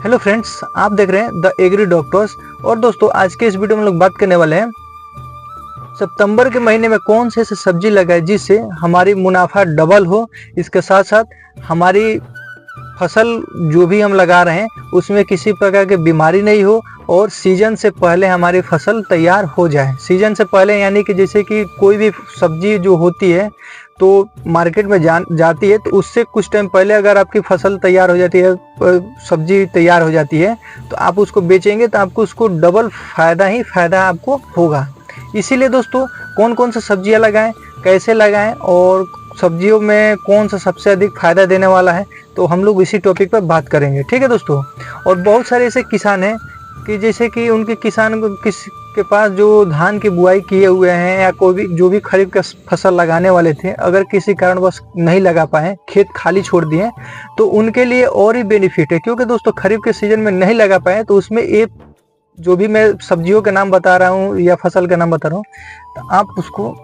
Hello friends, आप देख रहे हैं द एग्री डॉक्टर्स। और दोस्तों, आज के इस वीडियो में लोग बात करने वाले हैं सितंबर के महीने में कौन से ऐसे सब्जी लगाए जिससे हमारी मुनाफा डबल हो, इसके साथ साथ हमारी फसल जो भी हम लगा रहे हैं उसमें किसी प्रकार की बीमारी नहीं हो और सीजन से पहले हमारी फसल तैयार हो जाए। सीजन से पहले यानी कि जैसे कि कोई भी सब्जी जो होती है तो मार्केट में जाती है, तो उससे कुछ टाइम पहले अगर आपकी फसल तैयार हो जाती है, सब्जी तैयार हो जाती है, तो आप उसको बेचेंगे तो आपको उसको डबल फायदा ही फायदा आपको होगा। इसीलिए दोस्तों, कौन कौन सा सब्जियां लगाएं, कैसे लगाएं और सब्जियों में कौन सा सबसे अधिक फायदा देने वाला है, तो हम लोग इसी टॉपिक पर बात करेंगे। ठीक है दोस्तों। और बहुत सारे ऐसे किसान हैं कि जैसे कि उनके किसान को के पास जो धान की बुआई किए हुए हैं या कोई भी जो भी खरीफ का फसल लगाने वाले थे, अगर किसी कारणवश नहीं लगा पाए, खेत खाली छोड़ दिए, तो उनके लिए और ही बेनिफिट है। क्योंकि दोस्तों, खरीफ के सीजन में नहीं लगा पाए तो उसमें एक जो भी मैं सब्जियों के नाम बता रहा हूँ या फसल का नाम बता रहा हूँ, तो आप उसको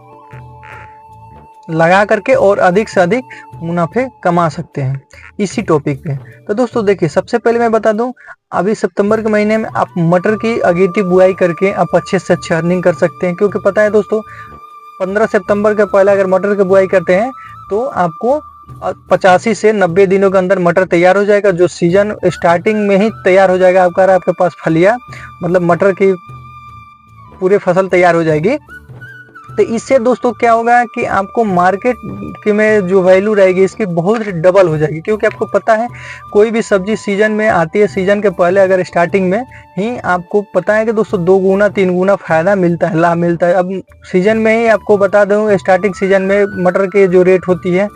लगा करके और अधिक से अधिक मुनाफे कमा सकते हैं इसी टॉपिक पे। तो दोस्तों देखिए, सबसे पहले मैं बता दूं, अभी सितंबर के महीने में आप मटर की अगेती बुआई करके आप अच्छे से अच्छी अर्निंग कर सकते हैं। क्योंकि पता है दोस्तों, 15 सितंबर के पहले अगर मटर की बुआई करते हैं तो आपको 85 से 90 दिनों के अंदर मटर तैयार हो जाएगा, जो सीजन स्टार्टिंग में ही तैयार हो जाएगा। आपके पास फलिया मतलब मटर की पूरे फसल तैयार हो जाएगी। तो इससे दोस्तों क्या होगा कि आपको मार्केट की में जो वैल्यू रहेगी इसकी बहुत डबल हो जाएगी। क्योंकि आपको पता है, कोई भी सब्जी सीजन में आती है, सीजन के पहले अगर स्टार्टिंग में ही आपको पता है कि दोस्तों 2 गुना 3 गुना फायदा मिलता है, लाभ मिलता है। अब सीजन में ही आपको बता दूं, स्टार्टिंग सीजन में मटर की जो रेट होती है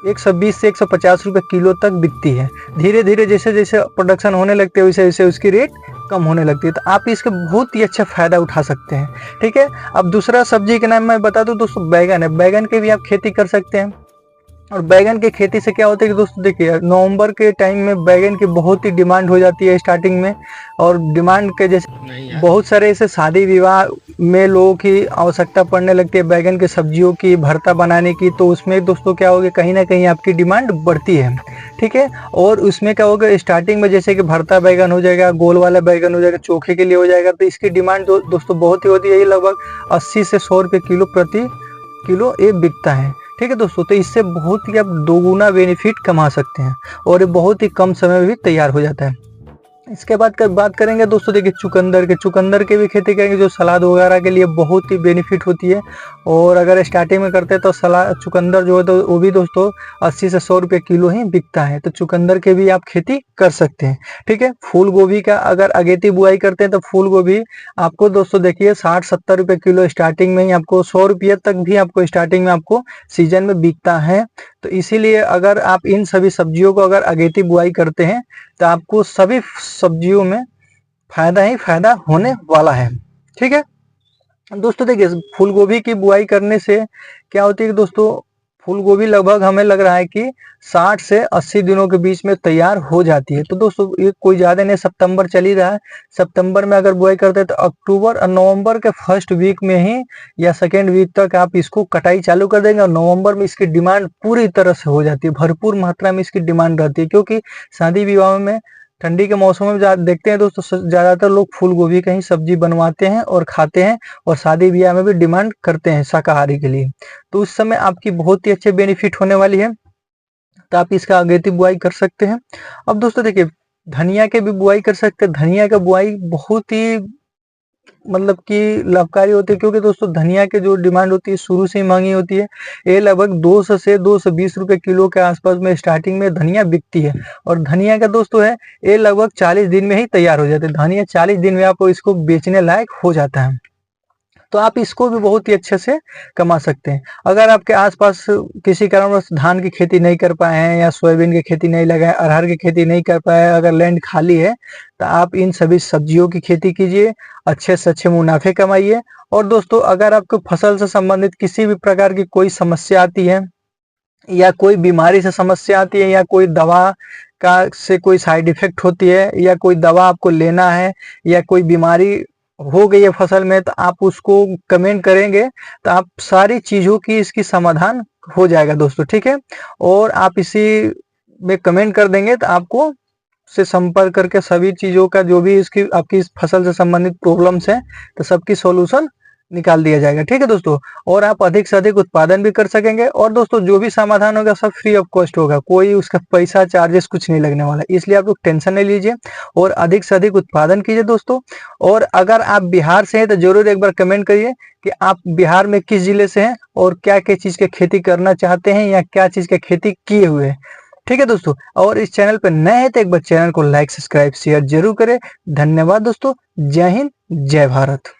120 से 150 रुपये किलो तक बिकती है। धीरे धीरे जैसे जैसे प्रोडक्शन होने लगते हैं वैसे वैसे उसकी रेट कम होने लगती है। तो आप इसका बहुत ही अच्छा फायदा उठा सकते हैं। ठीक है। अब दूसरा सब्जी के नाम मैं बता दूं दोस्तों, बैगन है। बैगन की भी आप खेती कर सकते हैं। और बैगन की खेती से क्या होता है कि दोस्तों देखिए, नवंबर के टाइम में बैगन की बहुत ही डिमांड हो जाती है स्टार्टिंग में। और डिमांड के जैसे बहुत सारे ऐसे शादी विवाह में लोगों की आवश्यकता पड़ने लगती है बैगन के सब्जियों की भरता बनाने की, तो उसमें दोस्तों क्या होगा, कहीं ना कहीं आपकी डिमांड बढ़ती है। ठीक है। और उसमें क्या होगा, स्टार्टिंग में जैसे कि भरता बैगन हो जाएगा, गोल वाला बैगन हो जाएगा, चोखे के लिए हो जाएगा, तो इसकी डिमांड दोस्तों बहुत ही होती है। ये लगभग 80 से 100 रुपये किलो प्रति किलो ये बिकता है। ठीक है दोस्तों। तो इससे बहुत ही आप 2 गुना बेनिफिट कमा सकते हैं और ये बहुत ही कम समय में भी तैयार हो जाता है। इसके बाद बात करेंगे दोस्तों, देखिए चुकंदर के भी खेती करेंगे, जो सलाद वगैरह के लिए बहुत ही बेनिफिट होती है। और अगर स्टार्टिंग में करते हैं तो चुकंदर जो है तो वो भी दोस्तों 80 से 100 रुपये किलो ही बिकता है। तो चुकंदर के भी आप खेती कर सकते हैं। ठीक है। फूल गोभी का अगर अगेती बुआई करते हैं तो फूल गोभी आपको दोस्तों देखिए 60-70 रुपये किलो स्टार्टिंग में ही, आपको 100 रुपये तक भी आपको स्टार्टिंग में आपको सीजन में बिकता है। तो इसीलिए अगर आप इन सभी सब्जियों को अगर अगेती बुआई करते हैं तो आपको सभी सब्जियों में फायदा ही फायदा होने वाला है। ठीक है दोस्तों। देखिए, फूल गोभी की बुआई करने से क्या होती है कि दोस्तों, फूल गोभी लगभग हमें लग रहा है कि 60 से 80 दिनों के बीच में तैयार हो जाती है। तो दोस्तों ये कोई ज़्यादा नहीं, सितंबर चल ही रहा है। सितंबर में अगर बुआई करते हैं तो अक्टूबर और नवंबर के फर्स्ट वीक में ही या सेकेंड वीक तक आप इसको कटाई चालू कर देंगे। और नवंबर में इसकी डिमांड पूरी तरह से हो जाती है, भरपूर मात्रा में इसकी डिमांड रहती है। क्योंकि शादी विवाह में ठंडी के मौसम में देखते हैं दोस्तों, ज़्यादातर लोग फूल गोभी का ही सब्जी बनवाते हैं और खाते हैं, और शादी ब्याह में भी डिमांड करते हैं शाकाहारी के लिए। तो उस समय आपकी बहुत ही अच्छे बेनिफिट होने वाली है। तो आप इसका अगेती बुआई कर सकते हैं। अब दोस्तों देखिए, धनिया के भी बुआई कर सकते हैं। धनिया का बुआई बहुत ही मतलब कि लाभकारी होती है। क्योंकि दोस्तों धनिया की जो डिमांड होती है शुरू से ही महंगी होती है। ये लगभग 200 से 220 रुपये किलो के आसपास में स्टार्टिंग में धनिया बिकती है। और धनिया का दोस्तों है, ये लगभग 40 दिन में ही तैयार हो जाता है। धनिया 40 दिन में आपको इसको बेचने लायक हो जाता है। तो आप इसको भी बहुत ही अच्छे से कमा सकते हैं। अगर आपके आसपास किसी कारणवश धान की खेती नहीं कर पाए हैं या सोयाबीन की खेती नहीं लगाए, अरहर की खेती नहीं कर पाए, अगर लैंड खाली है, तो आप इन सभी सब्जियों की खेती कीजिए, अच्छे से अच्छे मुनाफे कमाइए। और दोस्तों, अगर आपको फसल से संबंधित किसी भी प्रकार की कोई समस्या आती है या कोई बीमारी से समस्या आती है या कोई दवा का से कोई साइड इफेक्ट होती है या कोई दवा आपको लेना है या कोई बीमारी हो गई है फसल में, तो आप उसको कमेंट करेंगे तो आप सारी चीज़ों की इसकी समाधान हो जाएगा दोस्तों। ठीक है। और आप इसी में कमेंट कर देंगे तो आपको से संपर्क करके सभी चीजों का जो भी इसकी आपकी इस फसल से संबंधित प्रॉब्लम्स हैं तो सबकी सॉल्यूशन निकाल दिया जाएगा। ठीक है दोस्तों, और आप अधिक से अधिक उत्पादन भी कर सकेंगे। और दोस्तों जो भी समाधान होगा सब फ्री ऑफ कॉस्ट होगा, कोई उसका पैसा चार्जेस कुछ नहीं लगने वाला, इसलिए आप लोग टेंशन नहीं लीजिए और अधिक से अधिक उत्पादन कीजिए दोस्तों। और अगर आप बिहार से हैं तो जरूर एक बार कमेंट करिए कि आप बिहार में किस जिले से हैं और क्या क्या चीज की खेती करना चाहते हैं या क्या चीज की खेती किए हुए हैं। ठीक है दोस्तों, और इस चैनल पर नए हैं तो एक बार चैनल को लाइक सब्सक्राइब शेयर जरूर करें। धन्यवाद दोस्तों, जय हिंद जय भारत।